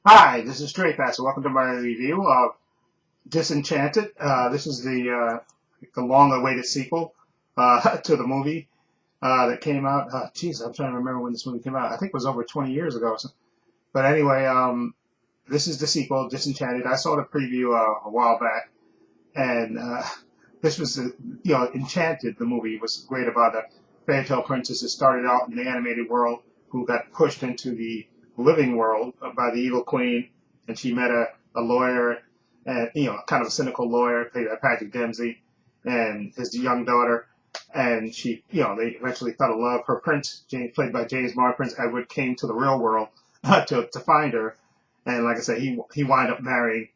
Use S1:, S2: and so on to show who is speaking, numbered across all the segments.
S1: Hi, this is Stray Passer. Welcome to my review of Disenchanted. This is the long-awaited sequel to the movie that came out. Geez, I'm trying to remember when this movie came out. I think it was over 20 years ago. But anyway, this is the sequel, Disenchanted. I saw the preview a while back, and this was, Enchanted. The movie was great about a fairy tale princess that started out in the animated world who got pushed into the living world by the evil queen, and she met a lawyer, and kind of a cynical lawyer played by Patrick Dempsey, and his young daughter, and they eventually fell in love. Her prince, James, played by James Martin, Prince Edward, came to the real world to find her, and like I said, he wound up marrying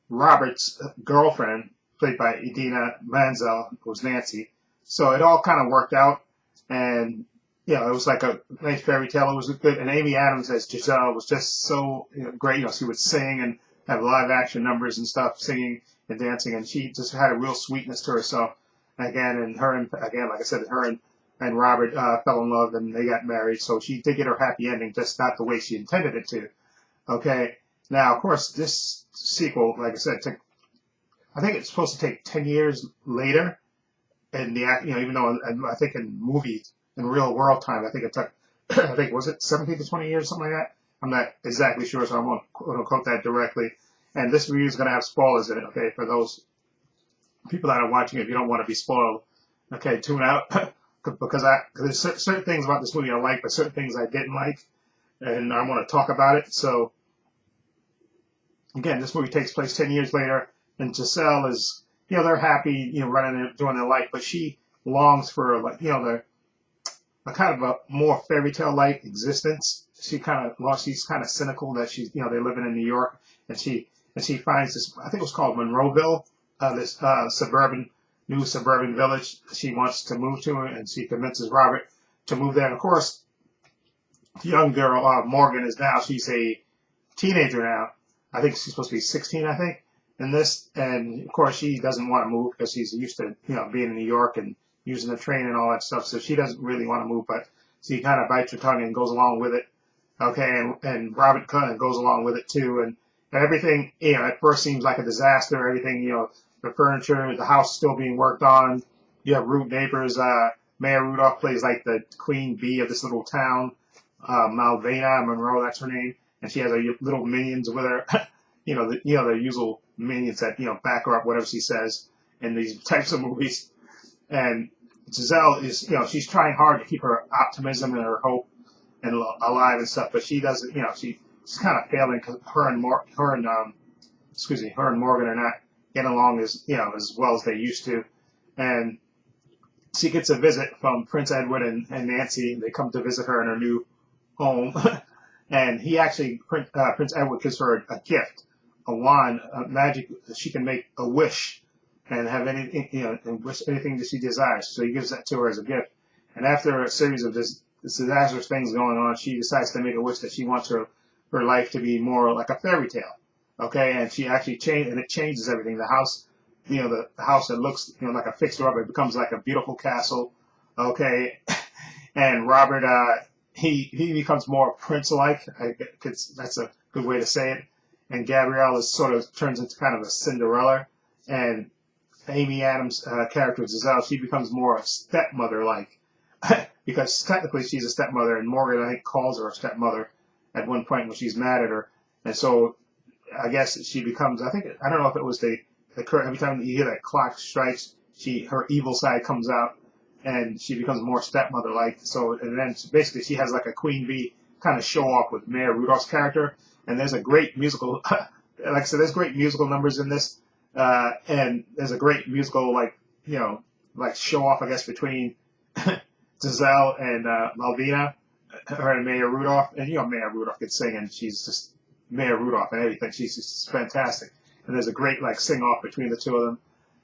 S1: Robert's girlfriend, played by Idina Menzel, who was Nancy. So it all kind of worked out, and it was like a nice fairy tale. It was good, and Amy Adams as Giselle was just so great. She would sing and have live action numbers and stuff, singing and dancing, and she just had a real sweetness to herself. Again, like I said, her and Robert fell in love, and they got married. So she did get her happy ending, just not the way she intended it to. Okay. Now, of course, this sequel, like I said, I think it's supposed to take 10 years later. And even though I think in real world time, I think it took, I think, was it 17 to 20 years, something like that? I'm not exactly sure, so I won't quote that directly. And this review is going to have spoilers in it, okay, for those people that are watching it. If you don't want to be spoiled, okay, tune out. Because there's certain things about this movie I like, but certain things I didn't like, and I want to talk about it. So, again, this movie takes place 10 years later, and Giselle is, they're happy, running and doing their life, but she longs for, like, a kind of a more fairy tale like existence. She's kind of cynical that they're living in New York, and she finds this, I think it was called Monroeville, this new suburban village she wants to move to, and she convinces Robert to move there. And of course, the young girl, Morgan, she's a teenager now. I think she's supposed to be 16, I think, in this. And of course, she doesn't want to move because she's used to, being in New York and using the train and all that stuff. So she doesn't really want to move, but she kind of bites her tongue and goes along with it. Okay. And Robert kind of goes along with it too. And everything, at first seems like a disaster. Everything, the furniture, the house still being worked on. You have rude neighbors. Mayor Rudolph plays like the queen bee of this little town. Malvina Monroe, that's her name, and she has her little minions with her. The usual minions that back her up whatever she says in these types of movies. And Giselle is, she's trying hard to keep her optimism and her hope and alive and stuff, but she doesn't. She's kind of failing because her and Morgan are not getting along as well as they used to, and she gets a visit from Prince Edward and Nancy. They come to visit her in her new home, and Prince Edward gives her a gift, a wand, a magic. She can make a wish and have anything, and wish anything that she desires. So he gives that to her as a gift. And after a series of this disastrous things going on, she decides to make a wish that she wants her life to be more like a fairy tale. Okay, and she actually it changes everything. The house, the house that looks, like a fixer-upper, it becomes like a beautiful castle. Okay, and Robert, he becomes more prince-like. That's a good way to say it. And Gabrielle turns into kind of a Cinderella, and Amy Adams' character Giselle, she becomes more stepmother-like, because technically she's a stepmother, and Morgan, I think, calls her a stepmother at one point when she's mad at her, and so I guess she becomes. I don't know if it was every time you hear that clock strikes, her evil side comes out, and she becomes more stepmother-like. So, and then basically she has like a queen bee kind of show off with Mayor Rudolph's character, and there's a great musical. Like I said, there's great musical numbers in this. And there's a great musical, like show off, I guess, between Giselle and Malvina, her and Mayor Rudolph. And, Mayor Rudolph could sing, and she's just Mayor Rudolph and everything. She's just fantastic. And there's a great, sing off between the two of them.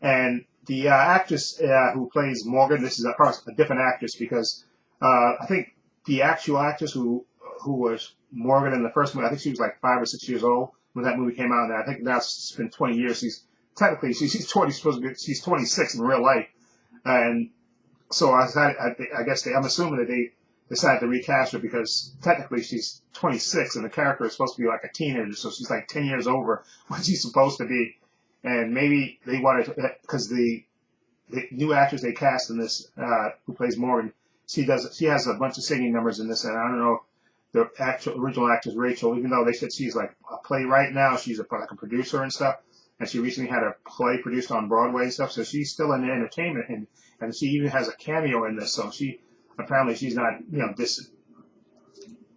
S1: And the actress who plays Morgan, this is a different actress because I think the actual actress who was Morgan in the first movie, I think she was like 5 or 6 years old when that movie came out. And I think now it's been 20 years. She's 20. She's 26 in real life, and so I guess I'm assuming that decided to recast her because technically she's 26 and the character is supposed to be like a teenager, so she's like 10 years over what she's supposed to be. And maybe they wanted to, because the new actress they cast in this, who plays Morgan, she has a bunch of singing numbers in this, and I don't know the actual original actress Rachel, even though they said she's like a playwright now, she's like a producer and stuff, and she recently had a play produced on Broadway and stuff, so she's still in the entertainment, and she even has a cameo in this, so apparently she's not,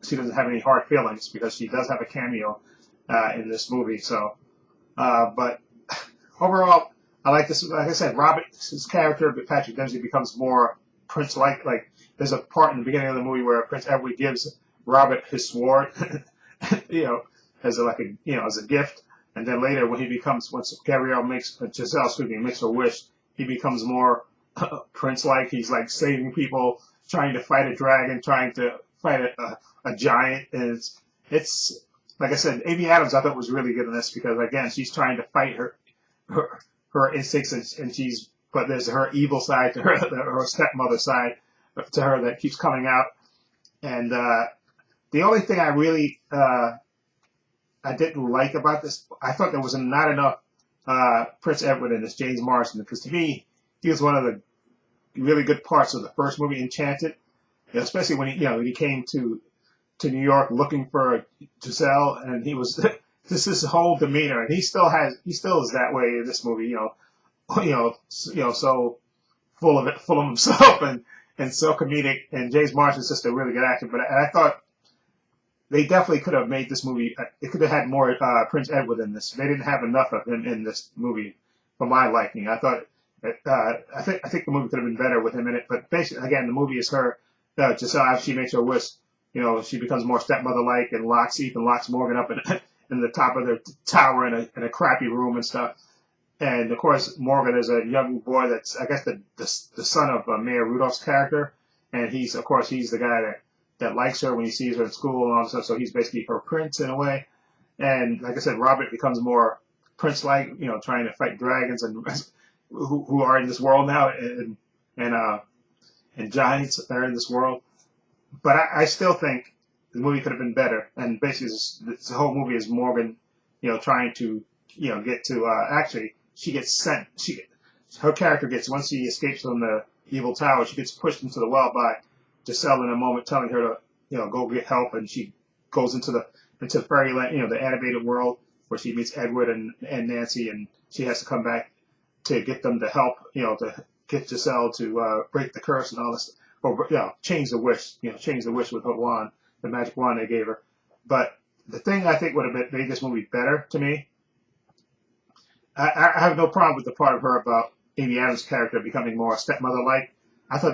S1: she doesn't have any hard feelings because she does have a cameo in this movie, so, but overall, I like this. Like I said, Robert's character, Patrick Dempsey, becomes more Prince-like. Like there's a part in the beginning of the movie where Prince Edward gives Robert his sword, as a gift, and then later when once Gabrielle makes a wish, he becomes more Prince-like. He's like saving people, trying to fight a dragon, trying to fight a giant, and it's like I said, Amy Adams I thought was really good in this because again she's trying to fight her instincts, but there's her evil side to her, her stepmother side to her that keeps coming out. And the only thing I really I didn't like about this, I thought there was not enough Prince Edward in this, James Marsden, because to me he was one of the really good parts of the first movie, Enchanted, especially when he came to New York looking for Giselle, and he was. This is his whole demeanor, and he still is that way in this movie. So full of himself, and so comedic. And James Marsden's just a really good actor. But I thought they definitely could have made this movie. They could have had more Prince Edward in this. They didn't have enough of him in this movie, for my liking. I thought. I think the movie could have been better with him in it. But basically, again, the movie is her. Giselle, after she makes her wish, she becomes more stepmother-like and locks Morgan up in the top of the tower in a crappy room and stuff. And of course, Morgan is a young boy that's, I guess, the son of Mayor Rudolph's character. And he's the guy that likes her when he sees her at school and all that stuff. So he's basically her prince in a way. And like I said, Robert becomes more prince-like, trying to fight dragons and who are in this world now and giants that are in this world. But I still think the movie could have been better, and basically this whole movie is Morgan, trying to, get to. Actually, she gets sent. Her character gets once she escapes from the evil tower, she gets pushed into the well by Giselle in a moment, telling her to, go get help, and she goes into fairyland, the animated world where she meets Edward and Nancy, and she has to come back to get them to help, to get Giselle to break the curse and all this, or change the wish with her wand. The magic wand they gave her. But the thing I think would have made this movie better to me, I have no problem with the part of her about Amy Adams' character becoming more stepmother-like. I thought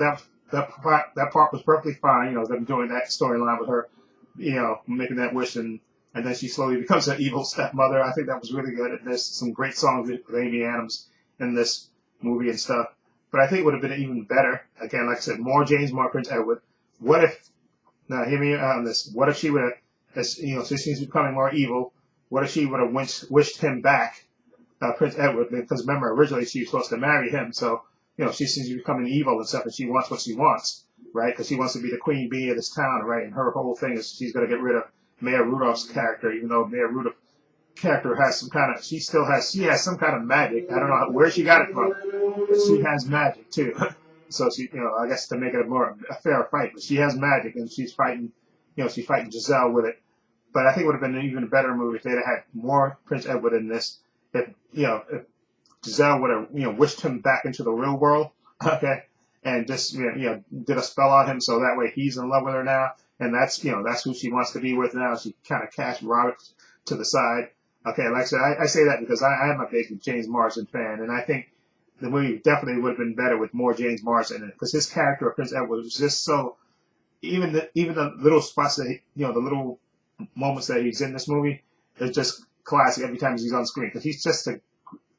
S1: that part was perfectly fine, them doing that storyline with her, making that wish, and then she slowly becomes an evil stepmother. I think that was really good. There's some great songs with Amy Adams in this movie and stuff. But I think it would have been even better, again, like I said, more Prince Edward. What if, now hear me on this, what if she would have, since she's becoming more evil, what if she would have wished him back, Prince Edward? Because remember, originally she was supposed to marry him, so, she's becoming evil and stuff, and she wants what she wants, right? Because she wants to be the queen bee of this town, right? And her whole thing is she's going to get rid of Mayor Rudolph's character, even though Mayor Rudolph's character has she has some kind of magic. I don't know where she got it from, but she has magic too. So she, I guess to make it a fair fight, but she has magic and she's fighting Giselle with it. But I think it would have been an even better movie if they'd have had more Prince Edward in this. If Giselle would have, wished him back into the real world, okay, and just, did a spell on him so that way he's in love with her now, and that's who she wants to be with now. She kind of cast Robert to the side. Okay, like I said, I say that because I am a big James Marsden fan, and I think the movie definitely would have been better with more James Marsden in it, because his character of Prince Edward was just so, even the little spots that the little moments that he's in this movie, is just classic every time he's on screen, because he's just and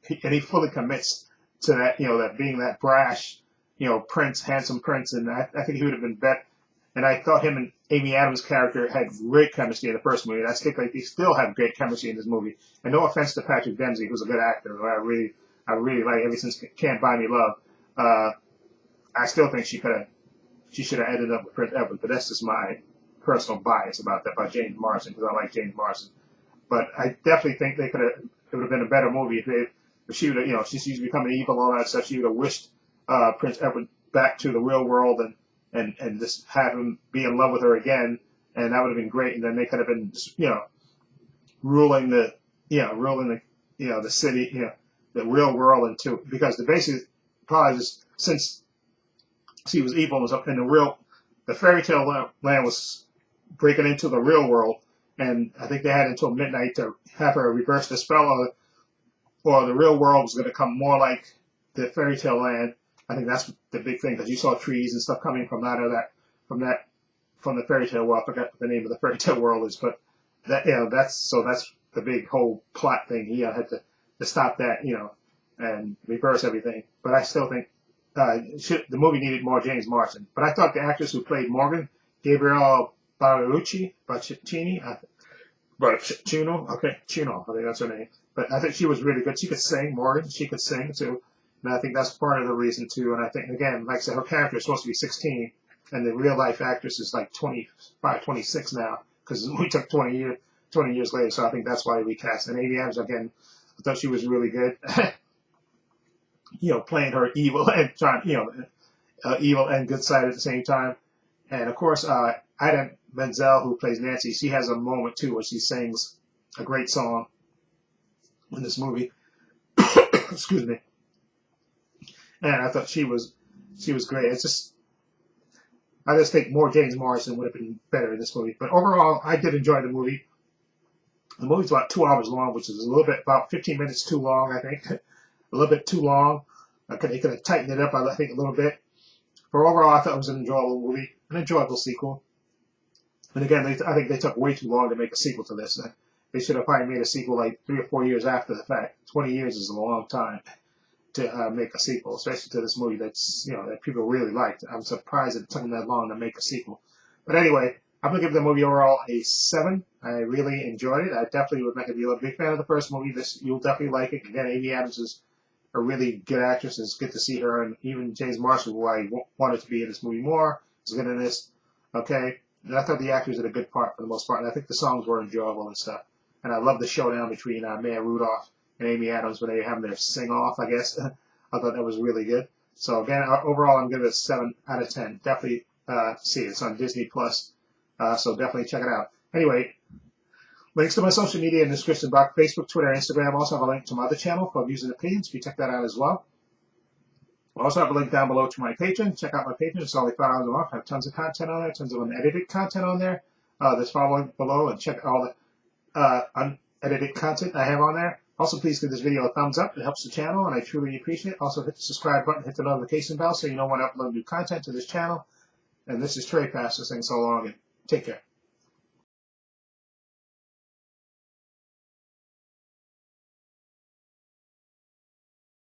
S1: he fully commits to that, that being that brash, handsome prince, and I think he would have been better. And I thought him and Amy Adams' character had great chemistry in the first movie, and I think they still have great chemistry in this movie. And no offense to Patrick Dempsey, who's a good actor, who I really like ever since Can't Buy Me Love. I still think she could have she should have ended up with Prince Edward. But that's just my personal bias about that, about James Marsden, because I like James Marsden. But I definitely think they could have. It would have been a better movie if she would have, she's becoming evil, all that stuff. She would have wished Prince Edward back to the real world and just have him be in love with her again, and that would have been great. And then they could have been, ruling the, the city, the real world into, because the basic probably just since she was evil was up in the fairy tale land was breaking into the real world, and I think they had until midnight to have her reverse the spell, or the real world was going to come more like the fairy tale land. I think that's the big thing, because you saw trees and stuff coming from from the fairy tale world. I forgot what the name of the fairy tale world is, but that's the big whole plot thing. He had to stop that, and reverse everything. But I still think the movie needed more James Marsden. But I thought the actress who played Morgan, Gabrielle Bacchino, I think that's her name. But I think she was really good. She could sing, Morgan. She could sing too. And I think that's part of the reason too. And I think, again, like I said, her character is supposed to be 16, and the real life actress is like 25, 26 now, because we took 20 years later. So I think that's why we cast. And Amy Adams, again, I thought she was really good. Playing her evil and evil and good side at the same time. And of course, Ida Menzel, who plays Nancy, she has a moment too where she sings a great song in this movie. Excuse me. And I thought she was great. I just think more James Marsden would have been better in this movie. But overall, I did enjoy the movie. The movie's about 2 hours long, which is a little bit, about 15 minutes too long, I think. A little bit too long. They could have tightened it up, I think, a little bit. But overall, I thought it was an enjoyable movie, an enjoyable sequel. And again, I think they took way too long to make a sequel to this. They should have probably made a sequel like 3 or 4 years after the fact. 20 years is a long time to make a sequel, especially to this movie that's that people really liked. I'm surprised it took them that long to make a sequel. But anyway, I'm gonna give the movie overall a 7. I really enjoyed it. I definitely would make it. If you're a big fan of the first movie, you'll definitely like it. Again, Amy Adams is a really good actress. It's good to see her, and even James Marsden, who I wanted to be in this movie more, is good in this. Okay, and I thought the actors did a good part for the most part, and I think the songs were enjoyable and stuff. And I love the showdown between Maya Rudolph and Amy Adams when they were having their sing-off, I guess. I thought that was really good. So again, overall, I'm giving it a 7 out of 10. Definitely see it. It's on Disney Plus, so definitely check it out. Anyway, links to my social media in the description box: Facebook, Twitter, Instagram. Also have a link to my other channel called Views and Opinions. You check that out as well. I also have a link down below to my Patreon. Check out my Patreon. It's only $5 a month. I have tons of content on there, tons of unedited content on there. Just follow below and check all the unedited content I have on there. Also, please give this video a thumbs up. It helps the channel, and I truly appreciate it. Also, hit the subscribe button, hit the notification bell so you know when I upload new content to this channel. And this is Trey Pastor saying so long, and take care.